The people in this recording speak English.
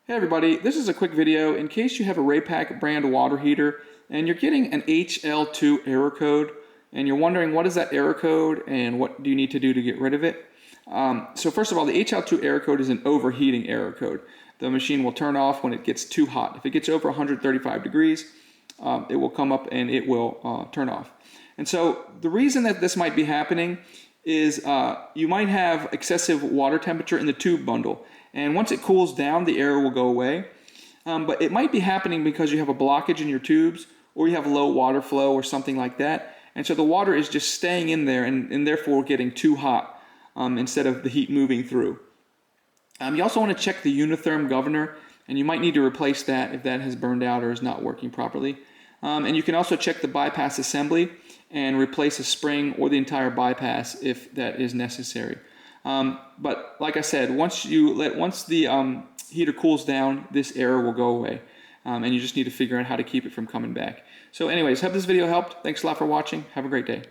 Hey everybody, this is a quick video in case you have a Raypak brand water heater and you're getting an HL2 error code and you're wondering what is that error code and what do you need to do to get rid of it. So first of all, the HL2 error code is an overheating error code. The machine will turn off when it gets too hot. If it gets over 135 degrees, it will come up and it will turn off. And so the reason that this might be happening is you might have excessive water temperature in the tube bundle. And once it cools down, the error will go away. But it might be happening because you have a blockage in your tubes or you have low water flow or something like that. And so the water is just staying in there and therefore getting too hot instead of the heat moving through. You also want to check the unitherm governor, and you might need to replace that if that has burned out or is not working properly. And you can also check the bypass assembly and replace a spring or the entire bypass if that is necessary. But like I said, once the heater cools down, this error will go away, and you just need to figure out how to keep it from coming back. So anyways, hope this video helped. Thanks a lot for watching. Have a great day.